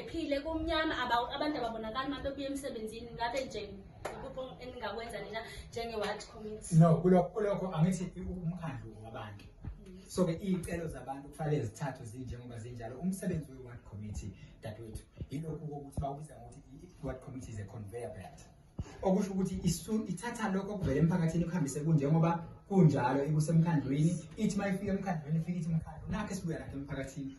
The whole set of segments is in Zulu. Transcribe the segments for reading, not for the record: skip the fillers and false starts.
kuphephile kumnyama abantu ababonakala manje bebuye emsebenzini ngabe nje ukupho eningakwenza nina njenge-ward committee. No, kulokho angithi umkhandlu wabantu. So ke icelo zabantu kufanele zithathwe zinjengoba zinjalo. Umsebenzi we-ward committee dadewethu yilokhu ukuthi bawubiza ngokuthi i-ward committee is a conveyor belt. Okusho ukuthi ithatha lokho okuvela emphakathini kuhambise kunjengoba kunjalo ikusemkhandlweni ithi mayifika emkhandlweni ifika ithi umkhandlu nakho esibuya nakho emphakathini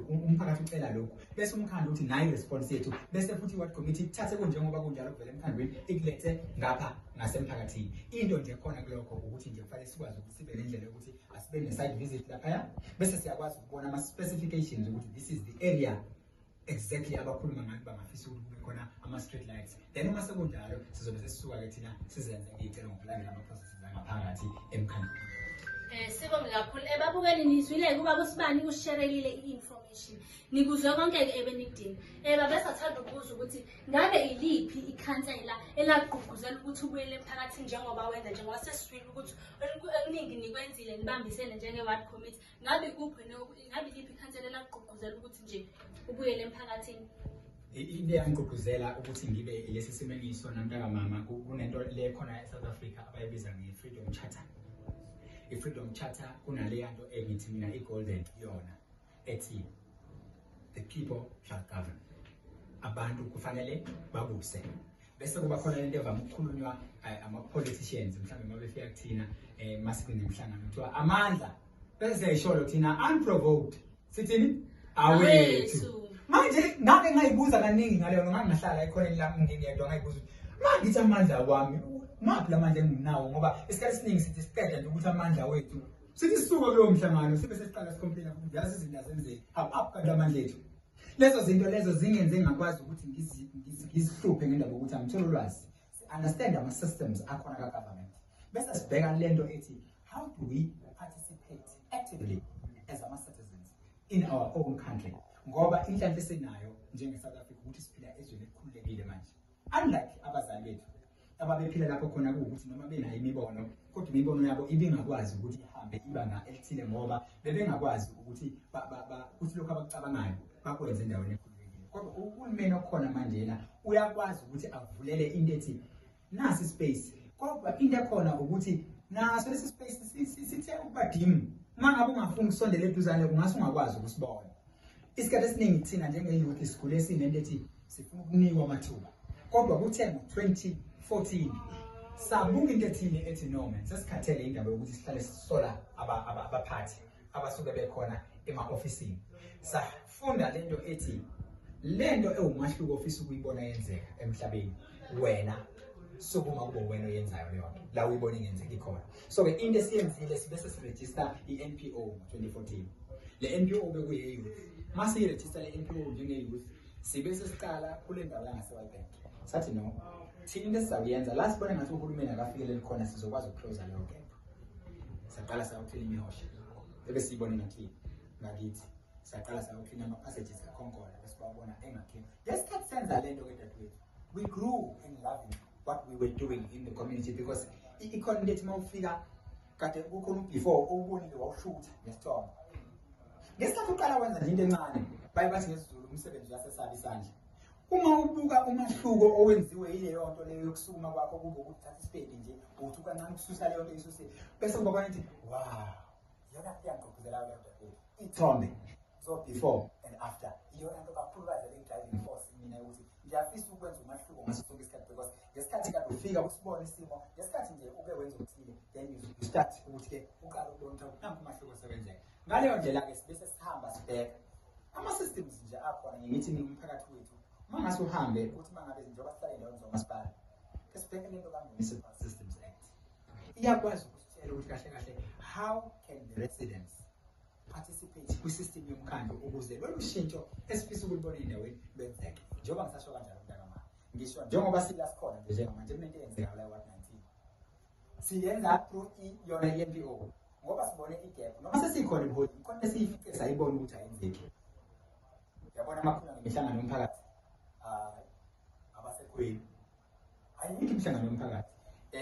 umphakathi ucela lokho bese umkhandlu uthi nayi response yethu bese futhi i-ward committee ithathe kunjengoba kunjalo kuvela emkhandlweni ikulethe ngapha ngasemphakathini. Into nje khona kulokho ukuthi nje kufanele sikwazi ukuthi sibe nendlela yokuthi asibe ne-site visit laphaya bese siyakwazi ukubona ama-specifications ukuthi this is the area exactly abakhuluma ngayo bangafisa ukuthi kube khona ama-street lights. Then uma sekunjalo sizobe sesisuka-ke thina sizenze iy'celo ngokulandela ama-processes angaphakathi emkhandlweni. Sibonge kakhulu. Babukeli nizwile kuba kusibani kusharelile i-information. Nikuzwe konke-ke ebenikudinga. Babesathanda ukubuza ukuthi ngabe iliphi ikhansela elagqugquzela ukuthi ubuyele emphakathini njengoba wenza njengoba sesizwile ukuthi okuningi nikwenzile nibambisene njenge-ward committee. Ngabe iliphi ikhansela elagqugquzela ukuthi nje ubuyele emphakathini? Into eyangigqugquzela ukuthi ngibe lesi simeniso namntakamama kunento le khona eSouth Africa abayibiza nge-Freedom Charter. I-Freedom Charter kunaleya nto engithi mina i-golden yona ethi the people shall govern. Abantu kufanele babuse. Bese kuba khona lento evame ukukhulunywa ama-politicians mhlawumbe uma befika kuthina masikunemihlangano kuthiwa amandla bese yisholo thina unprovoked sithini awethu. Manje ngake ngayibuza kaningi ngaleyo noma ngingahlala ekhoneni lami ngingedwa ngayibuza mangithi amandla wami maphi lamandla enginawo ngoba isikhathi esiningi sithi siqeda nje ukuthi amandla wethu sithi sisuka kulowo mhlangano sibe sesiqala sikomplaina ukuthi yazi izinto azenzeki apha kanti amandla ethu lezo zinto lezo zingenze ngakwazi ukuthi ngizihluphe ngendaba yokuthi angithola ulwazi understand ama-systems akhona ka-government bese sibheka lento ethi how do we participate actively as ama-citizens in our own country ngoba inhlanhla esinayo njenge-South Africa ukuthi siphila ezweni elikhululekile manje unlike abazali bethu ababephila lapho khona kuwukuthi noma benayo imibono kodwa imibono yabo ibingakwazi ukuthi ihambe ibanga elithile ngoba bebengakwazi ukuthi ukuthi lokho abakucabangayo bakwenze endaweni ekhululekile. Kodwa uhulumeni okhona manjena uyakwazi ukuthi avulele into ethi nasi space kodwa into ekhona ukuthi naso lesi space sithe ukuba dim uma ngabe ungafuni ukusondela eduzane kungase ungakwazi ukusibona. Isikhathi esiningi thina njenge-youth isikhule sinento ethi sifuna ukunikwa amathuba kodwa kuthe ngo-2014 sabuka into ethile ethi no man sesikhathele indaba yokuthi sihlale sisola abaphathi abasuke bekhona ema-ofisini safunda lento ethi lento ewumahluko ofisa ukuyibona yenzeka emhlabeni wena sokuma kube wena oyenzayo leyo nto la uyibona ingenzeka ikhona. So-ke into esiyenzile sibese sirejista i-NPO ngo-2014 le NPO bekuye-youth masiyirejista le-NPO njenge-youth sibese siqala kule ndawo yangaseWildbank sathi no thina into esizawuyenza la sibone ngathi uhulumeni akafikeleli khona sizokwazi ukuclosa leyo gap saqala sayawuclean imihosha ebesiyibone ngakithi saqala sayawuclean ama-passages kakhonkola besibawabona engakhiphi ngesikhathi senza lento ke dadewethu we grew in loving what we were doing in the community because i-economy lethu uma ufika kade kukhona before ubonile wawushutha ngesithombe ngesikhathi uqala wenza nje into encane baye bathi ngesizulu umsebenzi uyasesaba isandla. Uma ubuka umahluko owenziwe yileyo nto leyo yokusukuma kwakho kube ukuthatha isipedi nje uthi ukancane ukususa leyo nto isuse bese kuba khona ithi wow yona iyangqugquzela leyo nto ithombe so before and after iyona nto kakhulukazi le driving force mina ukuthi ngiyafisa ukwenza umahluko ngaso sonke isikhathi because ngesikhathi kade ufika usibone isimo ngesikhathi nje ube wenza okuthile then you start ukuthi-ke uqala ukubona ukuthi nanku umahluko osebenzeka ngaleyo ndlela-ke sibese sihamba sibheka ama-systems nje akhona ngithi umphakathi wethu uma ngase uhambe ukuthi uma ngabe njengoba sihlale endaweni zomasipala ke sibheke lento ka-Municipal Systems Act iyakwazi ukusitshela ukuthi kahle kahle how can the residents participate kwi-system yomkhandlu ukuze lolu shintsho esifisa ukulibona endaweni lwenzeke njengoba ngisasho kanjalo mntakamama ngisho njengoba sila sikhona nje njengamanje kunento eyenzeka la Ward 19 siyenza through yona i-NPO ngoba sibone i-gap noma sesikhona emholini khona esiyifice sayibona ukuthi ayenzeki yabona amakhulu ngemihlangano yomphakathi abasekhweni ayikho imihlangano yomphakathi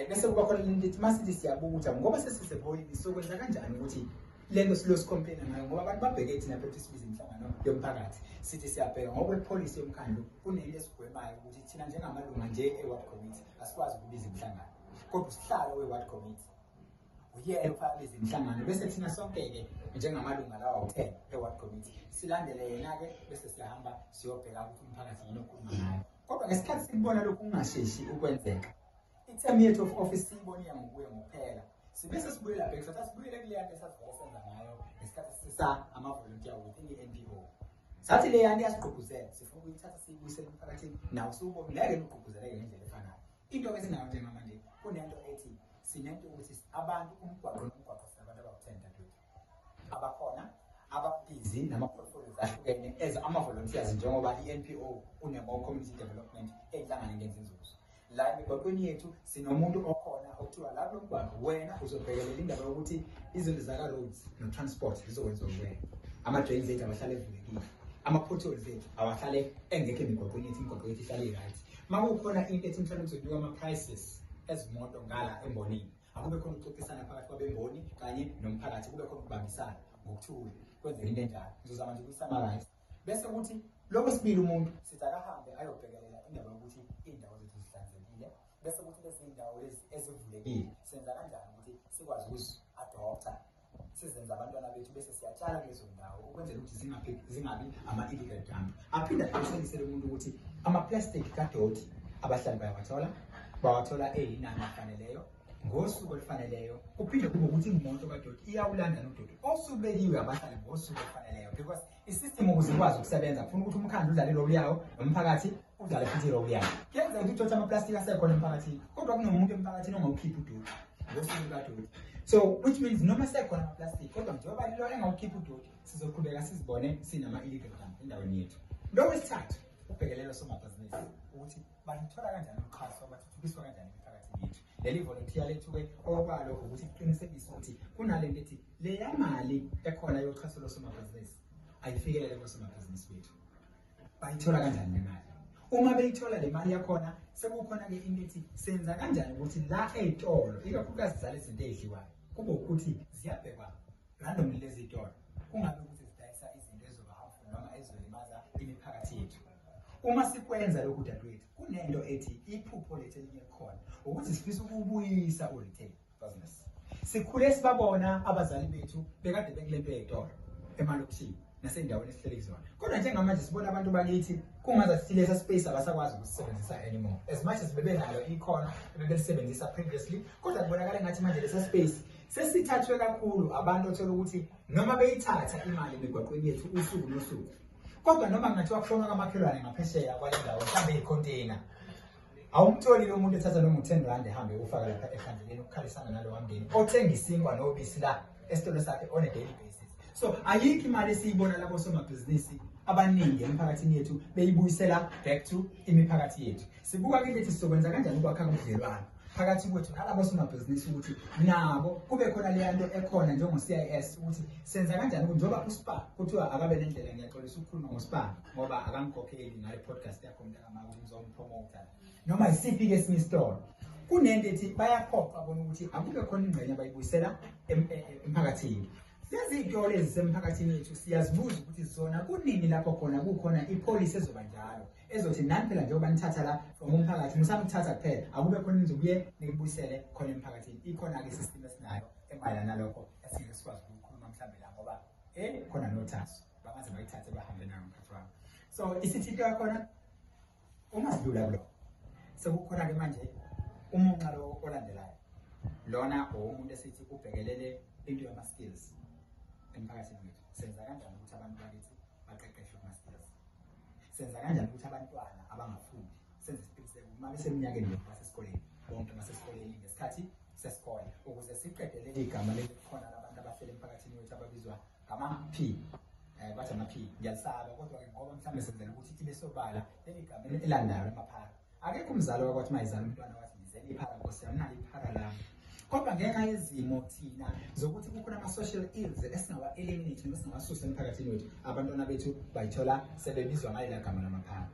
bese kuba khona lento ethi masithi siyabuza ngoba sesisebholini sokwenza kanjani ukuthi lento silosi-complain ngayo ngoba abantu babheke thina phethu sibiza imihlangano yomphakathi sithi siyabheka ngoba ipolicy yomkhandlu kunento esigwemayo ukuthi thina njengamalunga nje e-ward committee asikwazi ukubiza imihlangano kodwa usihlalo we-ward committee uyena uphakabiza imihlangano bese thina sonke-ke njengamalunga lawa u-10 e-ward committee silandele yena-ke bese siyahamba siyobheka ukuthi umphakathi yini okhuluma ngayo kodwa ngesikhathi sikubona lokhu kungasheshi ukwenzeka i-term yethu of office siyibonile ngokuya ngokuphela sibese sibuyela back sathi asibuyele kule yanto esasivele senza ngayo ngesikhathi sisa ama-volunteer within i-NPO sathi le yanto yasigqugquzela sifuna ukuyithatha siyibuyisele emphakathini nawo siwubone ngeke lugqugquzeleke ngendlela efanayo into esinayo njengamanje kunento ethi sinento ukuthi abantu umgwaqo nomgwaqo sinabantu abawu-10 dadewethu abakhona ababhizi nama-portfolios ahlukene as ama-volunteers njengoba i-NPO une-more community development enhlangane ngenza inzuzo la emigwaqweni yethu sinomuntu okhona okuthiwa la kulo mgwaqo wena uzobhekelela indaba yokuthi izinto zaka-roads no-transport zizokwenziwa kuwena ama-drains ethu abahlale evulekile ama-potholes ethu awahlale engekho emigwaqweni yethu imigwaqo yethu ihlale i-right uma kukhona into ethi mhlawumbe kuzodliwa ama-prices ezimoto ngala embonini akube khona ukuxoxisana phakathi kwabemboni kanye nomphakathi kube khona ukubambisana ngokuthula kwenzeka into enjalo ngizozama nje ukuyi-summarize bese ukuthi lokho sibili umuntu sithi akahambe ayobhekelela indaba yokuthi iy'ndawo zethu zihlanzekile bese ukuthi lezi iy'ndawo ezivulekile senza kanjani ukuthi sikwazi ukuzi-adopta sizenza abantwana bethu bese siyatshala kulezo ndawo ukwenzela ukuthi zingabi ama-illegal dump aphinde aqinisekisele umuntu ukuthi ama-plastic kadoti abahlali bawathola eyinani afaneleyo ngosuku olufaneleyo kuphinde kube ukuthi imoto kadoti iyawulanda nodoti osubekiwe abahlali ngosuku olufaneleyo because i-system ukuze ikwazi ukusebenza kufuna ukuthi umkhandlu udlale irole yawo nomphakathi udlale futhi irole yawo kuyenzeka ukuthi uthotha ama-plastic asekhona emphakathini kodwa kunomuntu emphakathini ongawukhiphi udoti ngosuku kadoti so which means noma sekhona ama-plastic kodwa njengoba lo engawukhiphi udoti sizoqhubeka sizibone sinama-illegal dump endaweni yethu lokwesithathu ubhekelelo somabhizinisi ukuthi baluthola kanjani uxhaso bathuthukiswa kanjani emphakathini yethu leli volunteer lethu-ke okwalo ukuthi kuqinisekise ukuthi kunalento ethi leya mali ekhona yoxhaso losomabhizinisi ayifikelele kosomabhizinisi bethu bayithola kanjani le mali uma beyithola le mali yakhona sekukhona-ke into ethi senza kanjani ukuthi la ey'tolo ikakhulukazi zale zinto ey'dliwayo kube ukuthi ziyabhekwa randomly lezi y'tolo kungabe ukuthi zidayisa izinto ezizoba-harmful noma ezizolimaza imiphakathi yethu uma sikwenza lokhu dadewethu kunento ethi iphupho lethu elinye khona ukuthi sifisa ukubuyisa u-retail business sikhule sibabona abazali bethu bekade bekule nto ey'tolo emalokishini nasey'ndaweni esihlele kuzona kodwa njengamanje sibona abantu bakithi kungaza sithi lesa space abasakwazi ukusisebenzisa anymore as much as bebenalo ikhono bebelisebenzisa previously kodwa kubonakala engathi manje lesa space sesithathwe kakhulu abantu othola ukuthi noma beyithatha imali emigwaqweni yethu usuku nosuku kodwa noma kungathiwa kushonwa kamakhelwane ngaphesheya kwale ndawo mhlawumbe iy'khonteyina awumtholi lo muntu ethatha noma u-10 rand ehambe ufaka lapha ehlandeleni ukukhalisana nalowa mndeni othenga isinkwa nobisi la esitolo sakhe on a daily basis so ayikho imali esiyibona labo somabhizinisi abaningi emphakathini yethu beyibuyisela back to imiphakathi yethu sibuka kilethi sizokwenza kanjani ukwakha ubudlelwano phakathi kwethu nalabo somabhizinisi ukuthi nabo kube khona le nto ekhona njengo-CIS ukuthi senza kanjani ukuthi njengoba uSpa kuthiwa akabe nendlela ngiyaxolisa ukukhuluma ngoSpa ngoba akangikhokheli ngale podcast yakho mntakama ukuthi ngizompromota noma isiphi-ke esinye isitolo kunento ethi bayaphoqa bona ukuthi akube khona ingxenye abayibuyisela emphakathini lezi y'tolo ezisemphakathini yethu siyazibuza ukuthi zona kunini lapho khona kukhona ipolisi ezoba njalo ezothi nani phela njengoba nithatha la from umphakathi musamuthatha kuphela akube khona nizobuye nikubuyisele khona emphakathini ikhona-ke isystem esinayo emayelana nalokho esingeke sikwazi ukukhuluma mhlawumbe la ngoba khona nothaso bangaze bayithathe bahambe nayo mkhathi wami so isithito yakhona uma sidlula kulokho sekukhona-ke manje umunxa lo olandelayo lona umuntu esithi ubhekelele into yama-skills emphakathini wethu senza kanjani ukuthi abantu bakithi baqeqeshwe kuma-skills senza kanjani ukuthi abantwana abangafundi senze isiqiniseko uma beseminyakeni yethu basesikoleni bonke basesikoleni ngesikhathi sesikole ukuze siqedele igama lelikhona labantu abahlele emphakathini wethu ababizwa ngama-P bathi ama-P ngiyalisaba kodwa-ke ngoba mhlawumbe senzela ukuthi ibe sobala leli gama elandayo emaphara akekho umzali wakwathi uma izala umntwana wathi ngizele iphara nkosi yami nalo iphara lami kodwa ngenxa yezimo thina zokuthi kukhona ama-social ills esingawa-eliminate noma singawasusa emphakathini wethu abantwana bethu bayithola sebebizwa ngalela gama lamaphara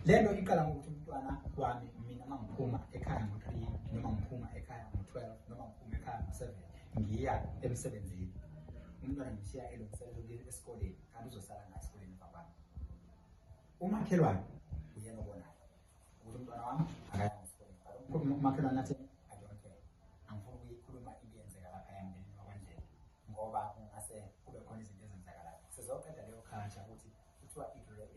le nto iqala ngokuthi umntwana wami mina uma ngiphuma ekhaya ngo-3 noma ngiphuma ekhaya ngo-12 noma ngiphuma ekhaya ngo-7 ngiya emsebenzini umntwana ngishiya elungiselela ukuya esikoleni kanti uzosala la esikoleni babami umakhelwane uyena obonayo ukuthi umntwana wami akaya esikoleni umakhelwane nathi I don't care angifuni ukuyikhuluma into yenzeka lapha emndenini wakwandlela ngoba ungase kube khona izinto ezenzakalayo sizoqeda leyo culture ukuthi kuthiwa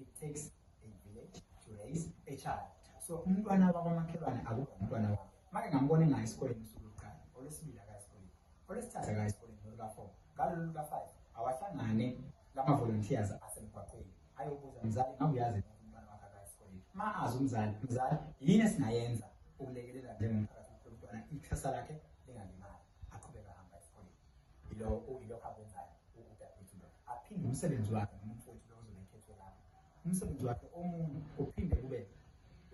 it takes a village to raise a child so umntwana wakwamakhelwane akukho umntwana wakhe make ngambona engayi esikoleni usuku lokuqala olwesibili akaya esikoleni olwesithathu akaya esikoleni noluka-4 ngalo luka-5 awahlangane lama-volunteers asemgwaqweni ayobuza mzali ngabe uyazi umntwana wakhe akaya esikoleni ma azi umzali yini esingayenza ukulekelela njengomphakathi umntwana ikusasa lakhe lingalimali aqhubeka ahamba esikoleni ilokho akwenzayo udadewethu lo aphinde umsebenzi wakhe nomuntu wethu lo ozobekhethwe lapho umsebenzi wakhe omunye uphinde kube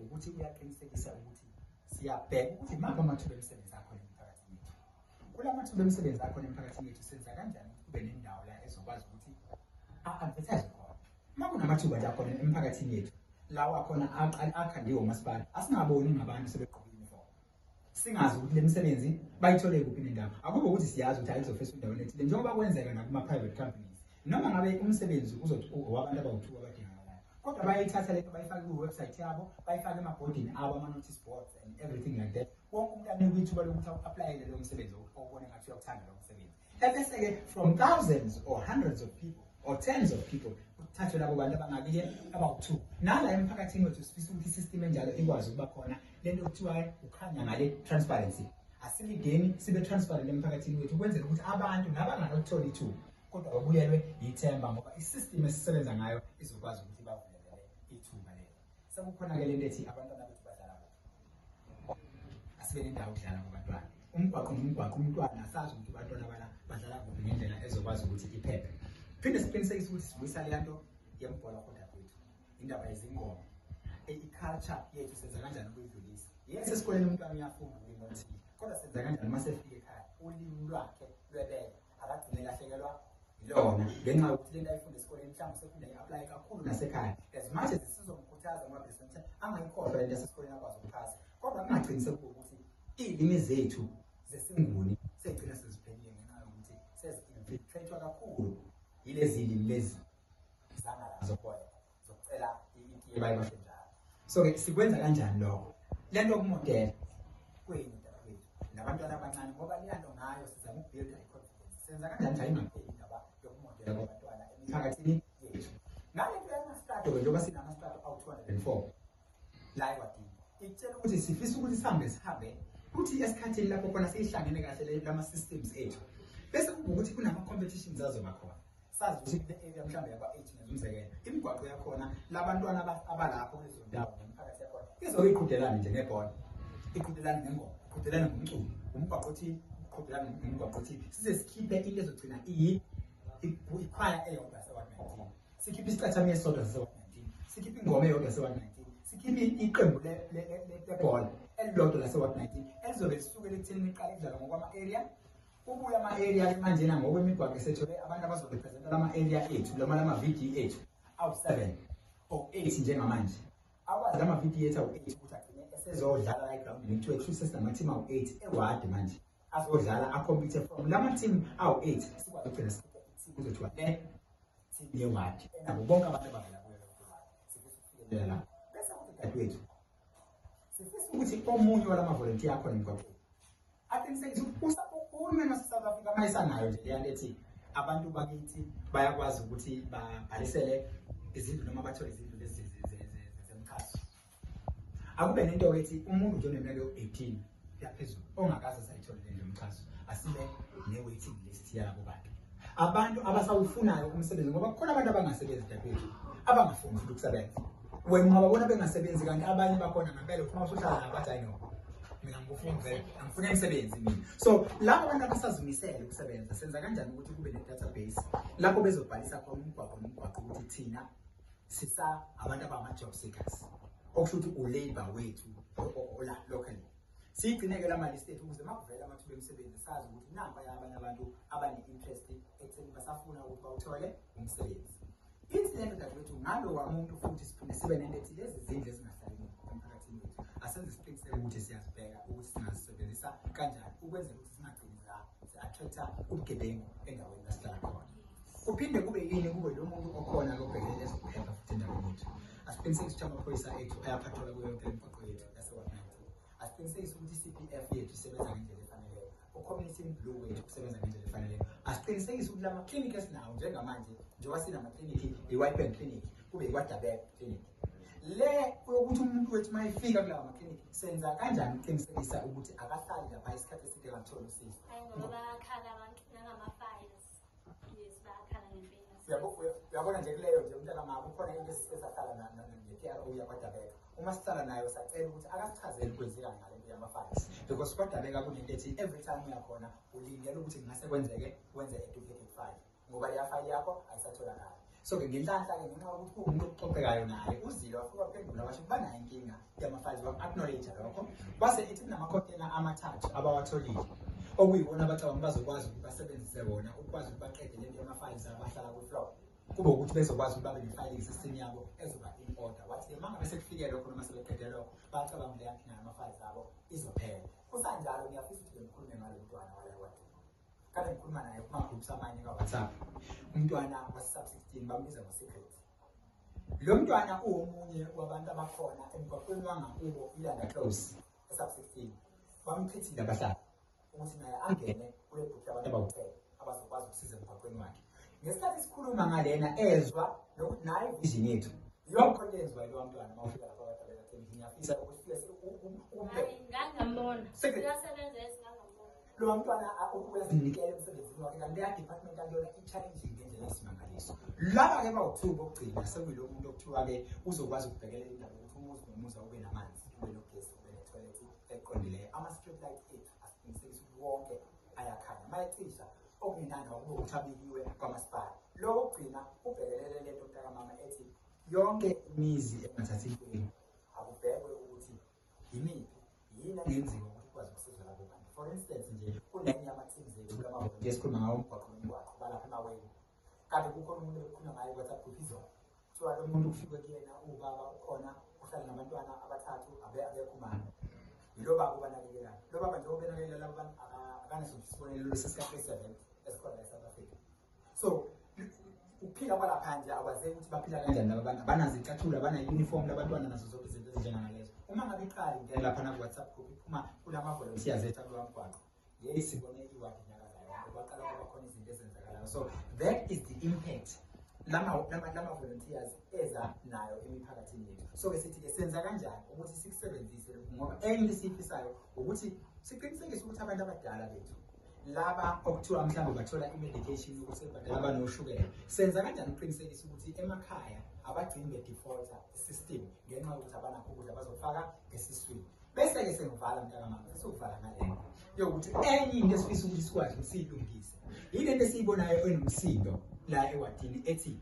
ukuthi uyaqinisekisa ukuthi siyabheka ukuthi maphi amathuba emisebenzi akhona emphakathini yethu kula mathuba emisebenzi akhona emphakathini yethu senza kanjani ukuthi kube nendawo la ezokwazi ukuthi a-advertise khona uma kunamathuba nje akhona emphakathini yethu lawo akhona akhandiwe umasipala asingaboni ngabantu sebegqoke uniform singazi ukuthi le misebenzi bayithole kuphi nendawo akube ukuthi siyazi ukuthi ayizofesa endaweni ethile njengoba kwenzeka nakuma-private companies noma ngabe umsebenzi uzothi owabantu abawu-2 abadingakalayo kodwa bayayithatha lento bayifake kwiwebsite yabo bayifake emabhodini abo ama-notice boards and everything like that wonke umuntu anikwe ithuba lokuthi a-aplayele leyo msebenzi obone ngathi uyakuthanda lowo msebenzi ebese-ke from thousands or hundreds of people or tens of people kuthathwe labo bantu abangabike abawu-2 nala emphakathini wethu sifisa ukuthi isystem enjalo ikwazi ukuba khona lento okuthiwa ukhanya ngale transparency asilideni sibe transparent emphakathini wethu ukwenzela ukuthi abantu nabangalokuthola ithuba kodwa babuyelwe yithemba ngoba isystem esisebenza ngayo izokwazi ukuthi bavulelele ithuba lelo sekukhona-ke lento ethi abantwana bethu badlala kuphi asibe nendawo ukudlala kubantwana umgwaqo nomgwaqo umntwana asazi ukuthi abantwana bala badlala kuphi ngendlela ezokwazi ukuthi iphephe phinde siqinisekise ukuthi sibuyisa le nto yembhola kodadewethu indaba yezingoma i-culture yethu senza kanjani ukuyidlulisa yes esikoleni umntwana uyafunda ulimi oluthile kodwa senza kanjani uma sefika ekhaya ulimi lwakhe lwebele akagcine lahlekelwa ilona ngenxa yokuthi lento ayifunda esikoleni mhlawumbe sefunda i-aplaye kakhulu nasekhaya as much as sizomkhuthaza ngoba bese angayikhohlwa lento yasesikoleni akwazi ukuphasa kodwa kungaqiniseki ukuthi iy'limi zethu zesinguni segcina seziphelile ngenxa yokuthi sezi-infiltrate-wa kakhulu yilezi limi lezi zangalazo boya zokucela itiye bayibashe njalo so-ke sikwenza kanjani lokho lento yokumodela kwenu dadewethu nabantwana abancane ngoba leyanto ngayo sizama ukubuilda i-confidence senza kanjani nje ayingapheli indaba yokumodela kwabantwana emiphakathini yethu ngalento yamastrato-ke njengoba sinamastrato awu-204 la ewadini ikutshela ukuthi sifisa ukuthi sihambe futhi esikhathini lapho khona siyihlangene kahle lama-systems ethu bese kuba ukuthi kunama-competitions azoba khona sazi ukuthi kule area mhlawumbe yakwa-8 ngezumzekelo imigwaqo yakhona labantwana abalapho kulezo ndawo nemphakathi yakhona izobe iqhudelane nje ngebhola iqhudelane ngengoma iqhudelane ngomculo umgwaqo othile iqhudelane ngomgwaqo othile size sikhiphe into ezogcina ikhwaya eyodwa se-119 sikhiphe isicathamiya esisodwa sase-119 sikhiphe ingoma eyodwa se-119 sikhiphe iqembu lebhola elilodwa lase-119 elizobe lisuke lekutheni iqala ikudlala ngokwama-area ubuye ama-area manjena ngokwemigwaqo esethole abantu abazorepresenta lama-area ethu lama-VD ethu awu-7 or 8 njengamanje akwazi lama-VD ethu awu-8 ukuthi agcine esezodlala la egrawundini kuthiwe true sesinamathimu awu-8 ewadi manje azodlala akhompyuthe from lama-team awu-8 sikwazi ukugcina sikhiphe ithimu kuzothiwa le team yewadi enabo bonke abantu abavela kuyo sifisa ukufikelela la bese kuthi dadewethu sifisa ukuthi omunye walama-volunteer akhona emgwaqweni aqinisekise ukuthi uhulumeni wase-South Africa mayisanayo nje leyanto ethi abantu bakithi bayakwazi ukuthi babhalisele izindlu noma bathole izindlu lezi zemkhaso akube nento ethi umuntu nje oneminyaka ewu-18 yaphezulu ongakaze sayithole le mkhaso asibe ne-waiting list yalabo abantu abasawufunayo umsebenzi ngoba kukhona abantu abangasebenzi dadewethu abangafuni futhi ukusebenza wena ungababona bengasebenzi kanti abanye bakhona ngempela ufuna usuhlala nabathi hayi no mina ngifuna imisebenzi mina so labo abantu abasazimisele ukusebenza senza kanjani ukuthi kube ne-database lapho bezobhalisa khona umgwaqo nomgwaqo ukuthi thina sisa abantu abama-job seekers okusho ukuthi u-labor wethu locally siyigcine-ke la malist ethu ukuze makuvela amathuba emisebenzi sazi ukuthi namba yabanye abantu abane-interest ekutheni basafuna ukuthi bawuthole umsebenzi ithi lento dadewethu ngalowa muntu futhi siphinde sibe nento ethi lezi zindlu ezingahlali emphakathini wethu asenze isiqiniseko ukuthi siyazibheka ukuthi singazisebenzisa kanjani ukwenzela ukuthi singagcini si-attract-a ubugebengu endaweni lasihlala khona kuphinde kube yini kube lo muntu okhona lobhekele ezokuphepha futhi endaweni yethu. Asiqinisekise ukuthi amaphoyisa ethu ayaphathola kuyo yonke imigwaqo yethu yase-192. Asiqinisekise ukuthi i-CPF yethu isebenza ngendlela efaneleyo, uCommunity Blue wethu usebenza ngendlela efaneleyo. Asiqinisekise ukuthi lama clinic esinawo njengamanje njengoba sinama-clinic i-Whitebank Clinic kube i-KwaDabek Clinic. Le ukuthi umuntu wethu mayefika kulawa maklinikhi senza kanjani ukuqinisekisa ukuthi akahlali lapha isikhathi eside engathola usizo. Hayi ngoba bayakhala abantu nangama-files. Yes, bayakhala ngempela. Uyabona nje kuleyo nje umntaka mama ukhona into esahlala nge-PRO yakwaDabeka. Uma sihlala nayo sacela ukuthi akasichazele kwenzeka ngale nto yama-files, because kwaDabeka kunento ethi every time uyakhona ulindele ukuthi ngase kwenzeke wenze i-duplicate file ngoba leya file yakho ayisatholakali. So-ke ngenhlanhla-ke ngenxa yokuthi umuntu okuxoxekayo naye uzile wafika waphendula washo banayo inkinga yama-files bak-acknowledge lokho base ithi kunama-container amathathu abawatholile okuyibona abacabanga bazokwazi ukuthi basebenzise bona ukwazi ukuthi baqede lento yama-files abahlala ku-floor kube ukuthi bezokwazi ukuthi babe ne-filing system yabo ezoba in order. Wathi uma ngabe sekufike lokho noma sebeqede lokho bacabanga leya nkinga yama-files abo izophela. Kusanjalo ngiyafisa ukuthi ngikhulume ngalo mntwana waleyo kade ngikhuluma naye kuma-groups amanye ka-WhatsApp. Umntwana wase-sub-16 bambiza ngo-secret. Lo mntwana uwomunye wabantu abakhona emgwaqweni wangakubo iLanda Close e-sub-16. Bamkhethile abahlali ukuthi naye angene kule group yabantu abawucela abazokwazi ukusiza emgwaqweni wakhe. Ngesikhathi sikhuluma ngalena ezwa nokuthi naye vision yethu yonke into eyenziwa yilowa mntwana uma ufika lapha kwaDabeka Clinic ngiyafisa ukuthi ngangambona siyasebenza esingangambona lo mntwana uyazinikela emsebenzini wakhe kanti leya department aliyona i-challenging ngendlela esimangaliso. Laba-ke bawuthuba okugcina sekuyilo muntu okuthiwa-ke uzokwazi ukubhekelela indaba ukuthi umuzi nomuzi ube namanzi ube nogesi ube nethoyilethi eqondileyo. Ama-street light ethu asiqinisekise ukuthi wonke ayakhanya mayecisha okungenani wakube ukuthi abikiwe kwamasipala. Lokho kugcina ubhekelele lento mntakamama ethi yonke imizi engathathi intweni akubhekwe ukuthi yimiphi yini engenziwa ukuthi ukwazi ukusiza labo bantu. For instance nje kunenye yama-teams ethu kulama-volunteers esikhuluma ngawo umgwaqo balapha emaweni kanti kukhona umuntu okukhuluma ngayo WhatsApp group izona kuthiwa lo muntu kufike kuyena ubaba ukhona uhlala nabantwana abathathu abekho umama yilo baba ubanakekelayo. Lo baba njengoba benakekela labo bantu akanaso isibonelelo sesika-7 esikhona e-South Africa. So ukuphila kwalapha nje akwazeki ukuthi baphila kanjani laba bantu abanazo icathulo abana-uniform labantwana nazo zonke izinto ezinjengalezo. Uma ngabe iqali ngene laphana ku-WhatsApp group iphuma kulama-volunteers ethu akulowa mgwaqo yey sibone iwadi nyakazalayo baqala kuba khona izinto ezenzakalayo. So that is the impact lama-volunteers eza nayo emiphakathini yethu. So-ke sithi-ke senza kanjani ukuthi sikusebenzise lokhu ngoba enye into esiyifisayo ukuthi siqinisekise ukuthi abantu abadala bethu laba okuthiwa mhlawumbe bathola i-medication yokuthi badala abanoshukela senza kanjani ukuqinisekisa ukuthi emakhaya abagcini be-defaulter system ngenxa yokuthi abanakho ukudla bazofaka esiswini. Bese-ke sengivala mntakamama sesiyokuvala ngaleyo yokuthi enye into esifisa ukuthi sikwazi ukuthi siyilungise yile nto esiyibonayo enomsindo la ewadini ethi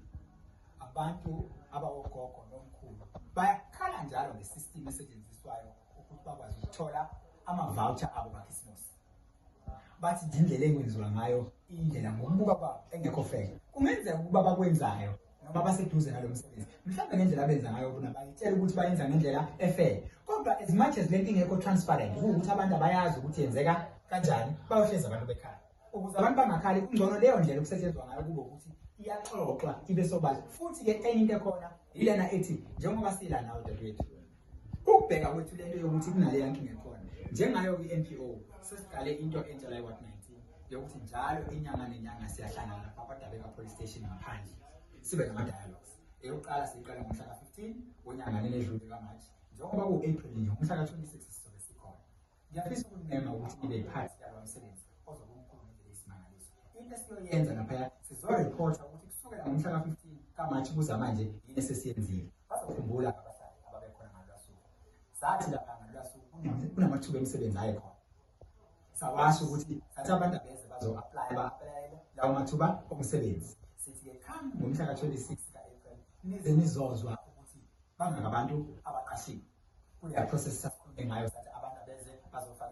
abantu abawogogo nomkhulu bayakhala njalo nge-system esetshenziswayo ukuthi bakwazi ukuthola ama-voucher abo kaKhisimusi. Bathi indlela engwenziwa ngayo indlela ngokubuka kwabo engekho fair. Kungenzeka ukuba bakwenzayo noma baseduze nalo msebenzi mhlawumbe ngendlela abenza ngayo bona bayitshela ukuthi bayenza ngendlela efair kodwa as much as lento ingekho transparent ukuthi abantu abayazi ukuthi yenzeka kanjani bayohleza abantu bekhaya ukuze abantu bangakhali kungcono leyo ndlela ukusetshenzwa ngayo kube ukuthi iyaxoxwa ibe sobazi. Futhi-ke enye into ekhona yilena ethi njengoba sila nawo dadewethu ukubheka kwethu lento yokuthi kunaleya nkinga ekhona njengayo kwi-NPO sesigale into entsha la e-Ward 19 yokuthi njalo inyanga nenyanga siyahlangana lapha kwaDabeka Police Station ngaphandle sibe nama-dialogues. Eyokuqala siyiqala ngomhla ka-15 wonyanga nedlule kaMashi njengoba ku-April nje ngomhla ka-26 sizobe sikhona. Ngiyafisa ukunema ukuthi ibe yiphathi yalo msebenzi ozobe umkhulu ngendlela esimangaliso. Into esiyoyenza naphaya sizoreporta ukuthi kusukela ngomhla ka-15 kaMashi kuza manje yini esesiyenzile bazokhumbula abahlali ababekhona ngalwa suku. Sathi lapha ngalwa suku kunamathuba emisebenzi ayekhona sawasho ukuthi sathi abantu abeze bazo-applyela lawo mathuba omsebenzi. Sithi-ke come ngomhla ka-26 ka-April nize nizozwa ukuthi bangaka abantu abaqashiwe kuleya process sasikhulume ngayo sathi abantu abeze bazofaka